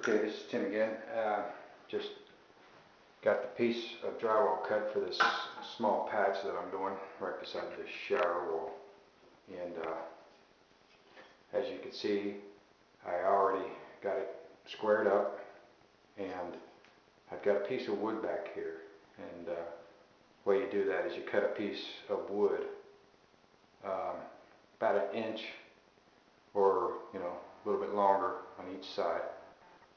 Okay, this is Tim again. Just got the piece of drywall cut for this small patch that I'm doing right beside the shower wall. And as you can see, I already got it squared up, and I've got a piece of wood back here. And the way you do that is you cut a piece of wood about an inch or a little bit longer on each side,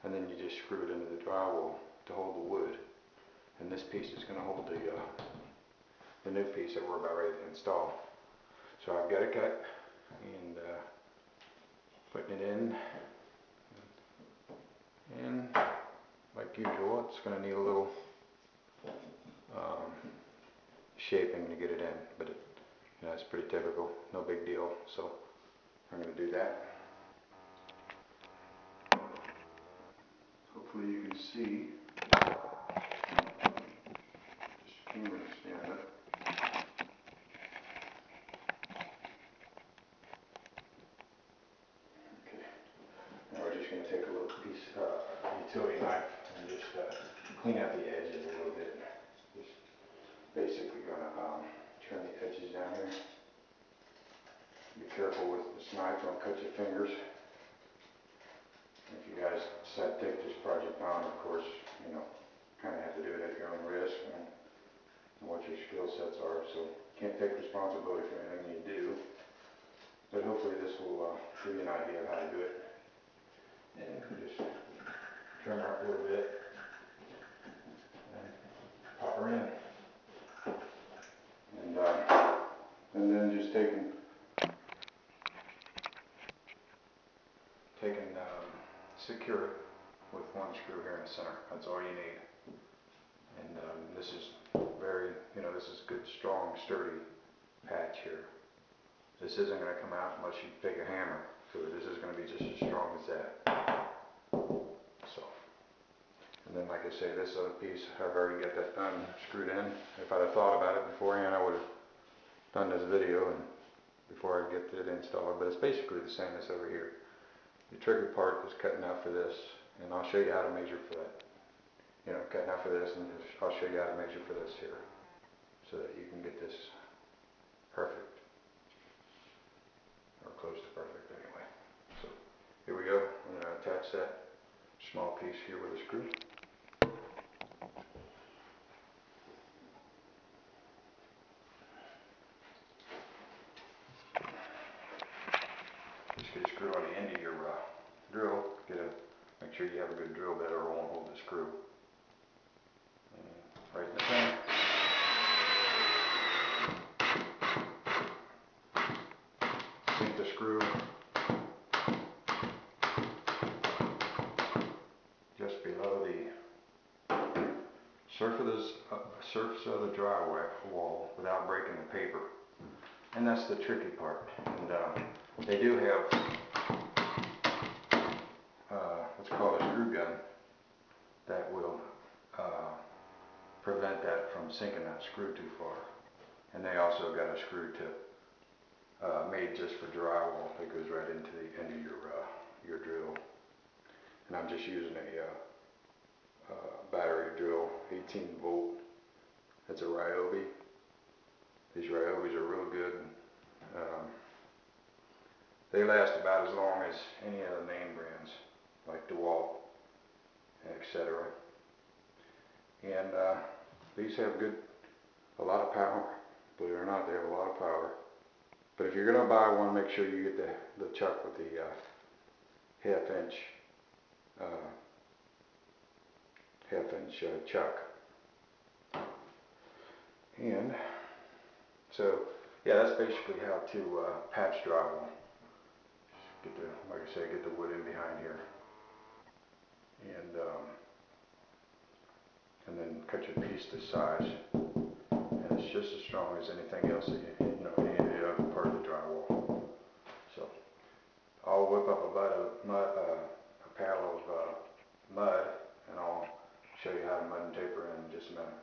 and then you just screw it into the drywall to hold the wood. And this piece is going to hold the new piece that we're about ready to install. So I've got it cut and putting it in, and like usual, it's going to need a little shaping to get it in, but it's pretty typical, no big deal. So I'm going to do that. Hopefully you can see. Just stand up. Okay. Now we're just going to take a little piece of utility knife and just clean out the edges a little bit. Just basically going to trim the edges down here. Be careful with this knife, don't cut your fingers. If you guys decide to take this project on, of course, kind of have to do it at your own risk and what your skill sets are. So can't take responsibility for anything you do. But hopefully this will give you an idea of how to do it. And just trim her up a little bit and pop her in. And then just secure it with one screw here in the center. That's all you need. And this is this is good, strong, sturdy patch here. This isn't going to come out unless you take a hammer to it. This is going to be just as strong as that. So, and then like I say, this other piece, I've already got that done, screwed in. If I'd have thought about it beforehand, I would have done this video and before I get it installed. But it's basically the same as over here. The tricky part is cutting out for this, and I'll show you how to measure for that. Cutting out for this, and I'll show you how to measure for this here, so that you can get this perfect, or close to perfect anyway. So here we go. I'm going to attach that small piece here with a screw. Just get a screw on the end of your drill. Make sure you have a good drill bit or it won't hold the screw. And right in the center. Sink the screw just below the surface of the drywall without breaking the paper. And that's the tricky part. And they do have what's called a screw gun that will prevent that from sinking that screw too far. And they also got a screw tip made just for drywall that goes right into the end of your drill. And I'm just using a battery drill, 18 volt. It's a Ryobi. These Ryobis are real good. They last about as long as any of the name brands like DeWalt, etc. And these have a lot of power. Believe it or not, they have a lot of power. But if you're going to buy one, make sure you get the chuck with the half-inch chuck. And so, yeah, that's basically how to patch drywall. Like I say, get the wood in behind here, and then cut your piece to size, and it's just as strong as anything else that any other part of the drywall. So I'll whip up a pail of mud, and I'll show you how to mud and taper in just a minute.